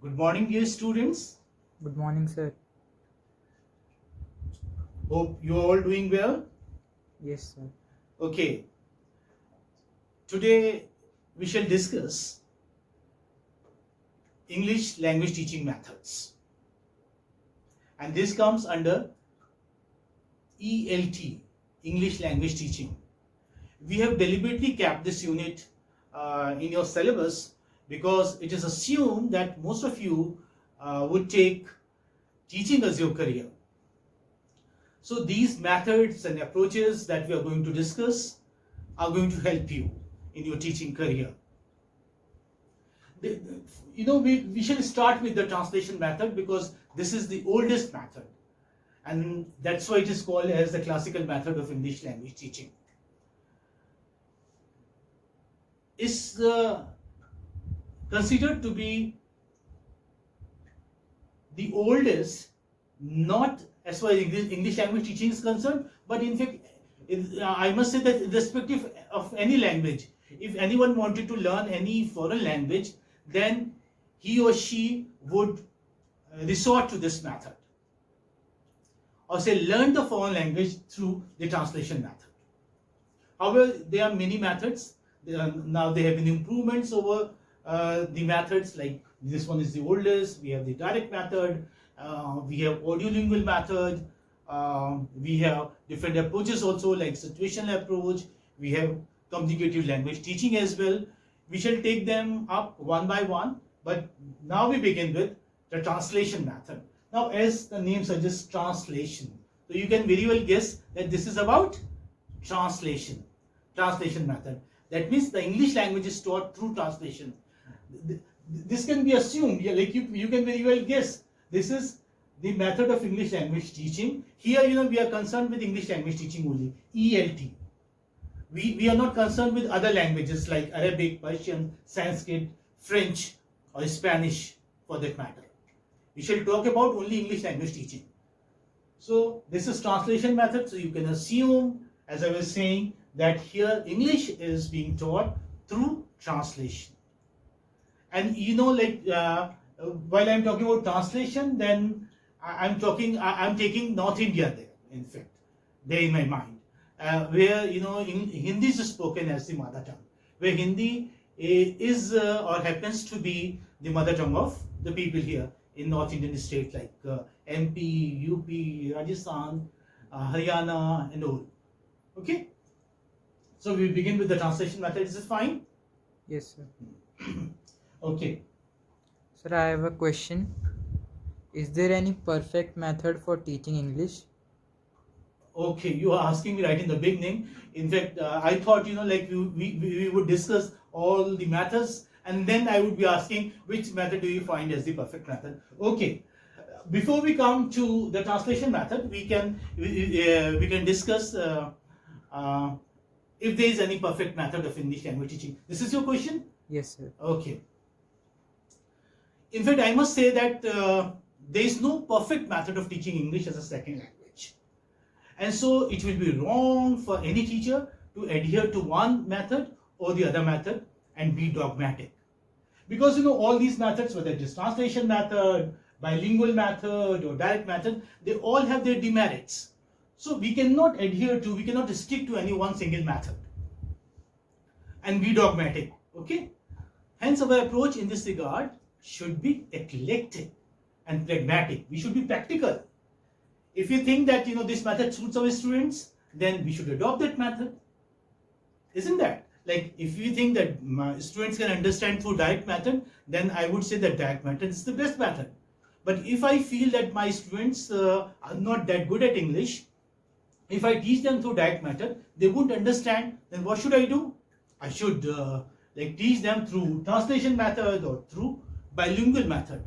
Good morning, dear students. Good morning, sir. Hope you are all doing well. Yes, sir. Okay, today we shall discuss English language teaching methods, and this comes under ELT, English language teaching. We have deliberately kept this unit in your syllabus because it is assumed that most of you would take teaching as your career. So these methods and approaches that we are going to discuss are going to help you in your teaching career. We shall start with the translation method because this is the oldest method, and that's why it is called as the classical method of English language teaching. Is considered to be the oldest, not as far as English language teaching is concerned, but in fact, I must say that irrespective of any language, if anyone wanted to learn any foreign language, then he or she would resort to this method, or say learn the foreign language through the translation method. However, there are many methods. Now there have been improvements over the methods, like this one is the oldest. We have the direct method, we have audiolingual method, we have different approaches also, like situational approach, we have communicative language teaching as well. We shall take them up one by one, but now we begin with the translation method. Now, as the name suggests, translation, so you can very well guess that this is about translation method. That means the English language is taught through translation. This can be assumed, like you can very well guess, this is the method of English language teaching. Here, we are concerned with English language teaching only, ELT. We are not concerned with other languages like Arabic, Persian, Sanskrit, French, or Spanish for that matter. We shall talk about only English language teaching. So this is translation method. So you can assume, as I was saying, that here English is being taught through translation. And while I'm talking about translation, then I'm taking North India there, in fact, there in my mind, where Hindi is spoken as the mother tongue, where Hindi is or happens to be the mother tongue of the people here in North Indian states like MP, UP, Rajasthan, Haryana, and all. Okay. So we begin with the translation method. Is this fine? Yes, sir. Okay. Sir, I have a question. Is there any perfect method for teaching English? Okay, you are asking me right in the beginning. In fact, I thought, we would discuss all the methods, and then I would be asking which method do you find as the perfect method. Okay. Before we come to the translation method, we can discuss if there is any perfect method of English language teaching. This is your question? Yes, sir. Okay. In fact, I must say that there is no perfect method of teaching English as a second language. And so it will be wrong for any teacher to adhere to one method or the other method and be dogmatic. Because all these methods, whether it is translation method, bilingual method, or direct method, they all have their demerits. So we cannot stick to any one single method and be dogmatic. Okay? Hence our approach in this regard should be eclectic and pragmatic. We should be practical. If you think that this method suits our students, then we should adopt that method. Isn't that? Like, if you think that my students can understand through direct method, then I would say that direct method is the best method. But if I feel that my students are not that good at English, if I teach them through direct method, they won't understand, then what should I do? I should teach them through translation method or through bilingual method.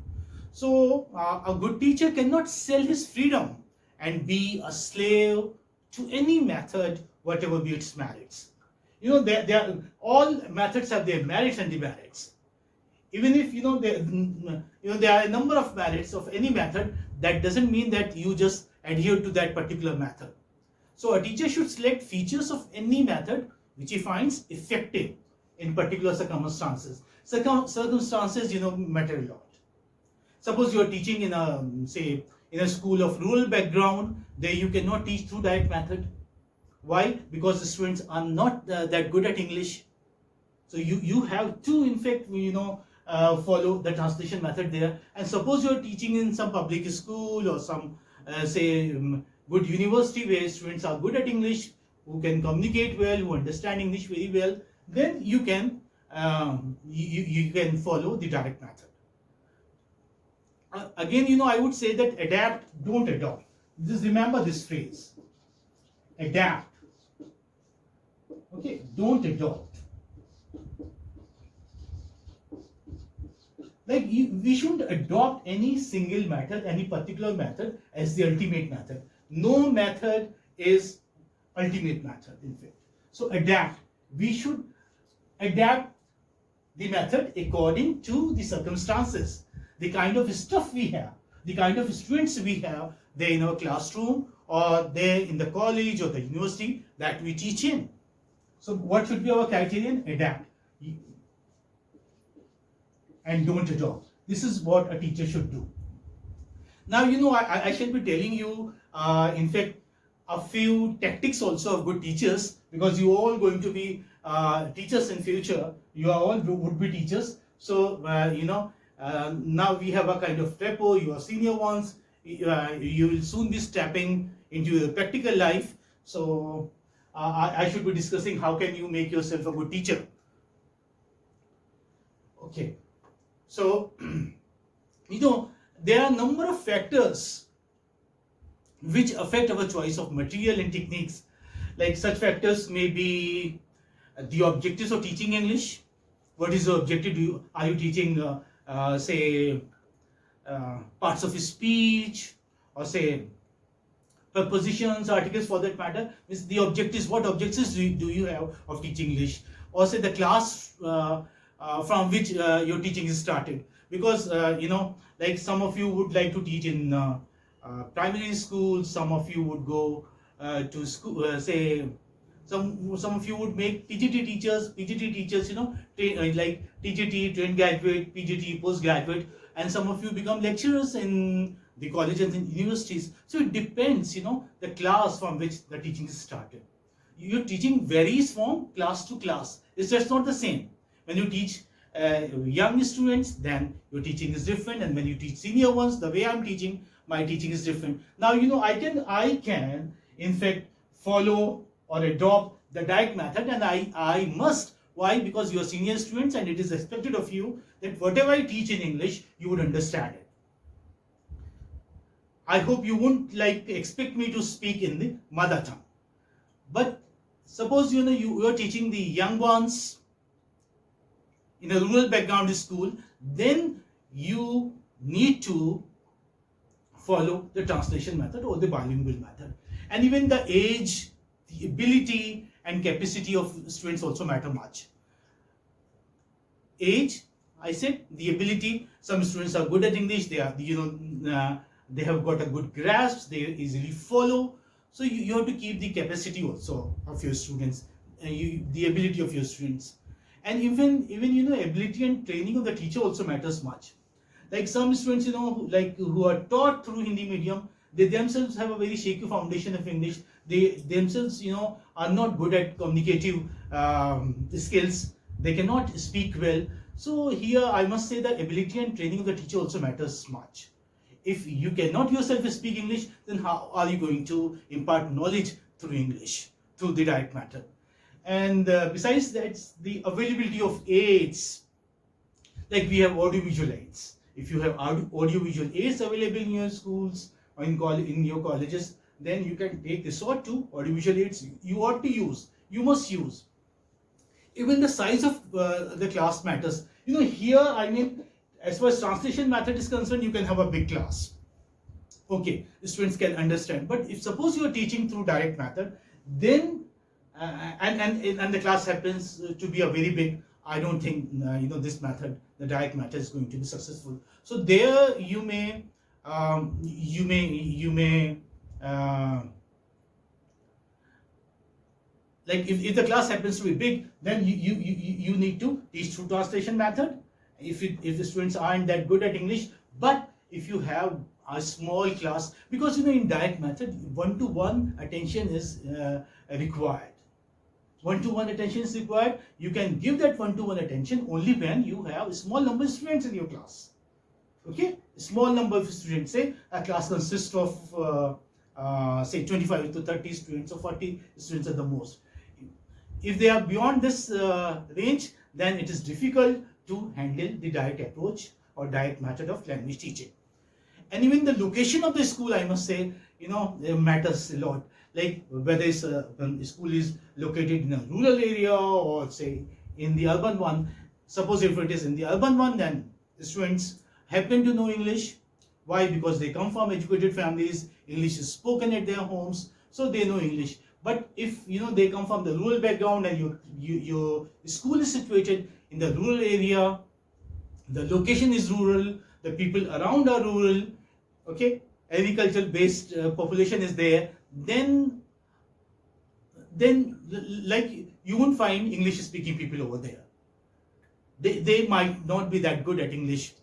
So a good teacher cannot sell his freedom and be a slave to any method, whatever be its merits. All methods have their merits and demerits. Even if there are a number of merits of any method, that doesn't mean that you just adhere to that particular method. So a teacher should select features of any method which he finds effective in particular circumstances. Circumstances, matter a lot. Suppose you are teaching in a, say, in a school of rural background, there you cannot teach through direct method. Why? Because the students are not that good at English. So you have to, in fact, follow the translation method there. And suppose you're teaching in some public school or some, good university where students are good at English, who can communicate well, who understand English very well, then you can follow the direct method. Again, I would say that adapt, don't adopt. Just remember this phrase. Adapt. Okay, don't adopt. Like we shouldn't adopt any single method, any particular method as the ultimate method. No method is ultimate method, in fact. So adapt. We should adapt the method according to the circumstances, the kind of stuff we have, the kind of students we have there in our classroom or there in the college or the university that we teach in. So what should be our criterion? Adapt and don't adopt. This is what a teacher should do. Now, I shall be telling you, in fact, a few tactics also of good teachers, because you are all going to be teachers in future. You are all would be teachers. So, now we have a kind of rapport. You are senior ones. You will soon be stepping into the practical life. So, I should be discussing how can you make yourself a good teacher. Okay. So, there are a number of factors which affect our choice of material and techniques. Like such factors may be the objectives of teaching English. What is the objective? Are you teaching, parts of speech, or say prepositions, articles for that matter? Means the objectives. What objectives do you have of teaching English? Or say the class from which your teaching is started. Because like some of you would like to teach in primary school, some of you would go to school, some of you would make PGT teachers, like TGT, trained graduate, PGT, postgraduate, and some of you become lecturers in the colleges and universities. So it depends, the class from which the teaching is started. Your teaching varies from class to class. It's just not the same. When you teach young students, then your teaching is different, and when you teach senior ones, the way I'm teaching, my teaching is different. Now, I can in fact follow or adopt the direct method, and I must. Why? Because you are senior students, and it is expected of you that whatever I teach in English, you would understand it. I hope you won't expect me to speak in the mother tongue. But suppose you are teaching the young ones in a rural background school, then you need to follow the translation method or the bilingual method. And even the age, the ability and capacity of students also matter much. Age, I said, the ability. Some students are good at English. They are, they have got a good grasp. They easily follow. So you have to keep the capacity also of your students, the ability of your students. And even ability and training of the teacher also matters much. Like some students, who are taught through Hindi medium, they themselves have a very shaky foundation of English. They themselves, are not good at communicative skills. They cannot speak well. So here I must say that ability and training of the teacher also matters much. If you cannot yourself speak English, then how are you going to impart knowledge through English, through the direct method? And besides that, the availability of aids, like we have audiovisual aids. If you have audiovisual aids available in your schools or in your colleges, then you can take resort to audiovisual aids. You ought to use, you must use. Even the size of the class matters. Here, as far as translation method is concerned, you can have a big class. Okay, the students can understand. But if suppose you are teaching through direct method, then and the class happens to be a very big, I don't think this method, the direct method, is going to be successful. So there you may like if the class happens to be big, then you need to teach through translation method. If the students aren't that good at English, but if you have a small class, because in direct method, one-to-one attention is required. One-to-one attention is required. You can give that one-to-one attention only when you have a small number of students in your class. Okay, a small number of students. Say a class consists of say 25 to 30 students or 40 students at the most. If they are beyond this range, then it is difficult to handle the direct approach or direct method of language teaching. And even the location of the school, I must say, matters a lot. Like whether the school is located in a rural area or say in the urban one. Suppose if it is in the urban one, then the students happen to know English. Why? Because they come from educated families. English is spoken at their homes, so they know English. But if they come from the rural background and your school is situated in the rural area, the location is rural, the people around are rural, okay, agricultural based population is there, then like you won't find English speaking people over there. They might not be that good at English.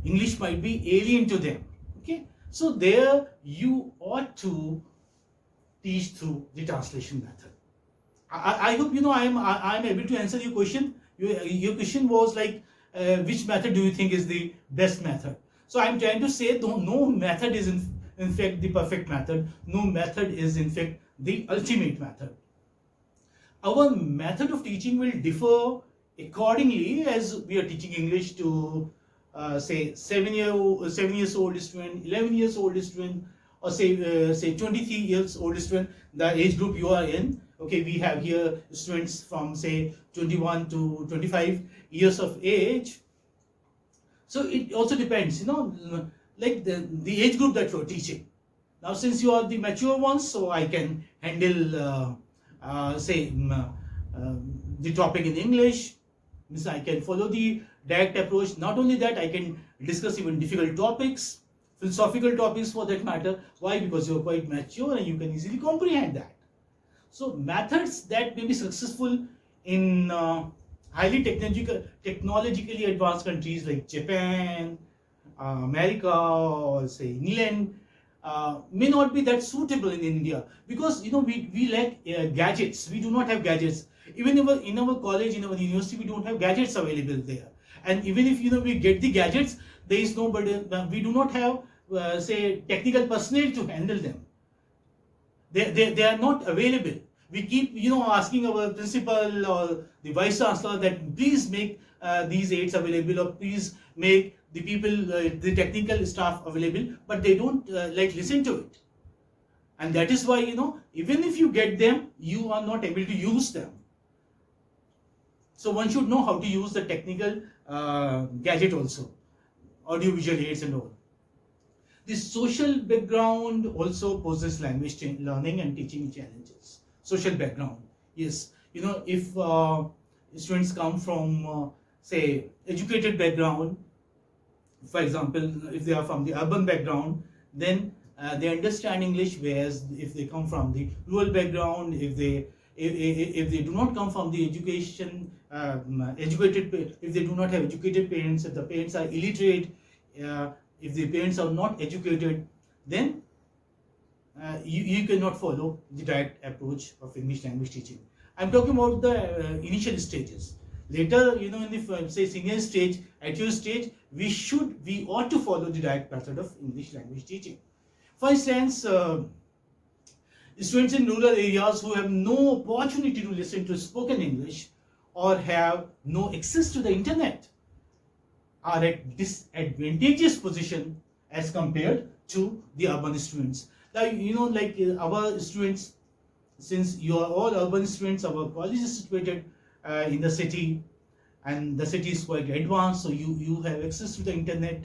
English might be alien to them. Okay, so there you ought to teach through the translation method. I hope I am able to answer your question. Your question was like, which method do you think is the best method? So I am trying to say no method is in fact the perfect method. No method is in fact the ultimate method. Our method of teaching will differ accordingly as we are teaching English to say 7 years old student, 11 years old student, or say 23 years old student, the age group you are in. Okay, we have here students from say 21 to 25 years of age. So it also depends, like the age group that you are teaching. Now, since you are the mature ones, so I can handle the topic in English. Means I can follow the direct approach. Not only that, I can discuss even difficult topics, philosophical topics for that matter. Why? Because you are quite mature and you can easily comprehend that. So methods that may be successful in highly technologically advanced countries like Japan, America, or say England, may not be that suitable in India, because we lack gadgets. We do not have gadgets. Even in our college, in our university, we don't have gadgets available there. And even if we get the gadgets, there is nobody. We do not have say technical personnel to handle them. They are not available. We keep asking our principal or the vice chancellor that please make these aids available, or please make the people, the technical staff available, but they don't listen to it. And that is why even if you get them, you are not able to use them. So one should know how to use the technical gadget also, audiovisual aids and all. The social background also poses language learning and teaching challenges. Social background, yes, if students come from say educated background, for example, if they are from the urban background, then they understand English, whereas if they come from the rural background, if they do not come from the educated, if they do not have educated parents, if the parents are illiterate, if the parents are not educated, then you cannot follow the direct approach of English language teaching. I'm talking about the initial stages. Later, in the say senior stage, at your stage, we ought to follow the direct method of English language teaching. For instance, students in rural areas who have no opportunity to listen to spoken English or have no access to the internet are at disadvantageous position as compared to the urban students. Like our students, since you are all urban students, our college is situated in the city, and the city is quite advanced, so you have access to the internet,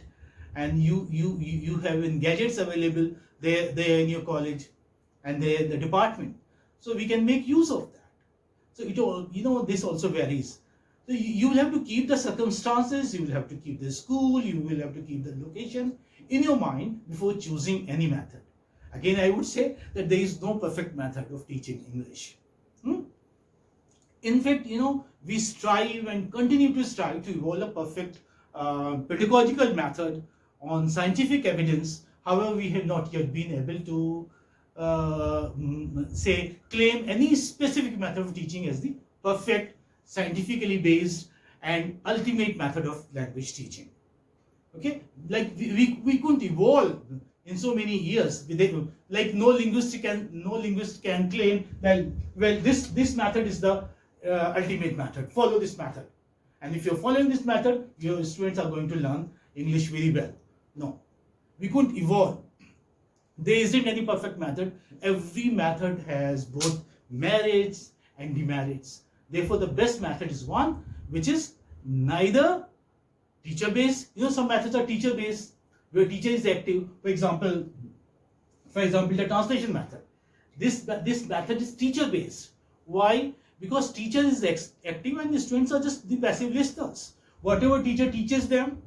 and you have gadgets available there in your college and the department, so we can make use of that. So it all this also varies. So you will have to keep the circumstances, you will have to keep the school, you will have to keep the location in your mind before choosing any method. Again, I would say that there is no perfect method of teaching English. In fact, we strive and continue to strive to evolve a perfect pedagogical method on scientific evidence. However, we have not yet been able to say claim any specific method of teaching as the perfect, scientifically based and ultimate method of language teaching. Okay, like we couldn't evolve in so many years. Like no linguist can claim that, well, this method is the ultimate method. Follow this method, and if you're following this method, your students are going to learn English very well. No, we couldn't evolve. There isn't any perfect method. Every method has both merits and demerits. Therefore, the best method is one which is neither teacher based. Some methods are teacher based, where teacher is active. For example, the translation method. This method is teacher based. Why? Because teacher is active and the students are just the passive listeners. Whatever teacher teaches them,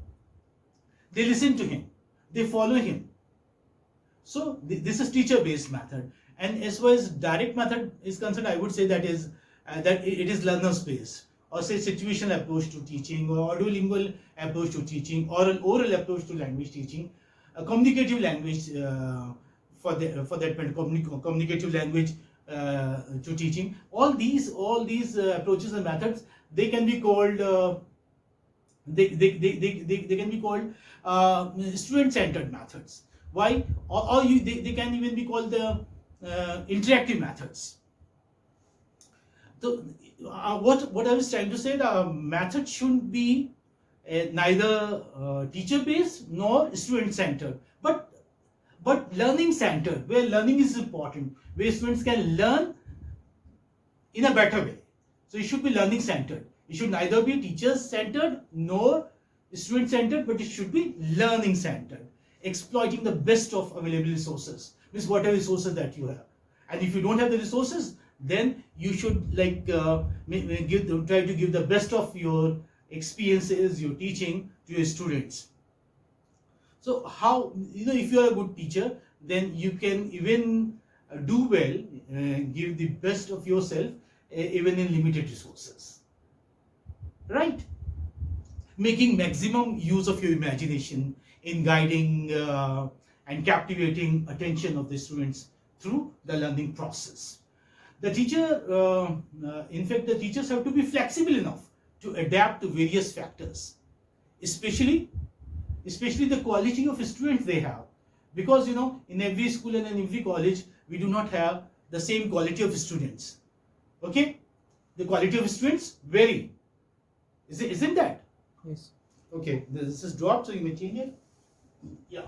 they listen to him, they follow him. So this is teacher based method. And as far as direct method is concerned, I would say that it is learner based, or say situational approach to teaching, or audiolingual approach to teaching, or an oral approach to language teaching, a communicative language for that matter, communicative language to teaching. All these approaches and methods, they can be called they can be called student centered methods. Why? Or they can even be called the interactive methods. So what I was trying to say, the method shouldn't be neither teacher based nor student centered, but learning centered, where learning is important, where students can learn in a better way. So it should be learning centered. It should neither be teacher centered nor student centered, but it should be learning centered, exploiting the best of available resources, means whatever resources that you have. And if you don't have the resources, then you should try to give the best of your experiences, your teaching to your students. So how, if you are a good teacher, then you can even do well, give the best of yourself, even in limited resources, right? Making maximum use of your imagination in guiding and captivating attention of the students through the learning process. The teacher, in fact, the teachers have to be flexible enough to adapt to various factors, especially the quality of students they have. Because, in every school and in every college, we do not have the same quality of students. Okay? The quality of students vary. Isn't that? Yes. Okay, this is dropped, so you may change it. Yeah.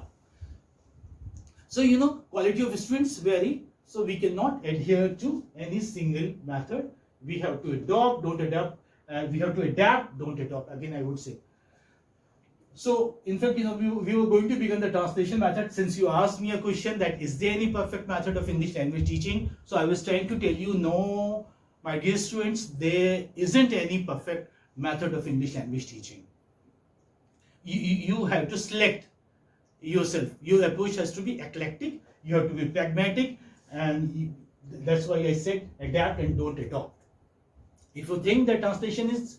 So, quality of students vary. So we cannot adhere to any single method. We have to adopt, don't adapt. We have to adapt, don't adopt. Again, I would say. So, in fact, we were going to begin the translation method. Since you asked me a question that is there any perfect method of English language teaching? So I was trying to tell you, no, my dear students, there isn't any perfect method of English language teaching. You have to select yourself. Your approach has to be eclectic. You have to be pragmatic. And that's why I said adapt and don't adopt. If you think that translation is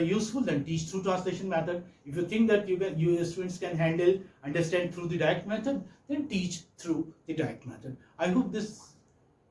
useful, then teach through translation method. If you think that your students can understand through the direct method, then teach through the direct method. I hope this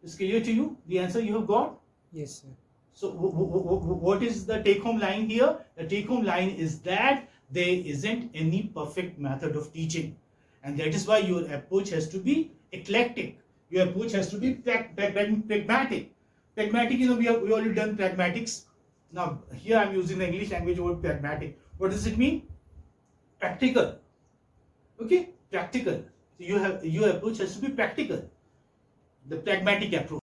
is clear to you, the answer you have got. Yes, sir. So what is the take-home line here? The take-home line is that there isn't any perfect method of teaching. And that is why your approach has to be eclectic. Your approach has to be pragmatic. Pragmatic, we already done pragmatics. Now, here I am using the English language word pragmatic. What does it mean? Practical. Okay? Practical. So your approach has to be practical. The pragmatic approach.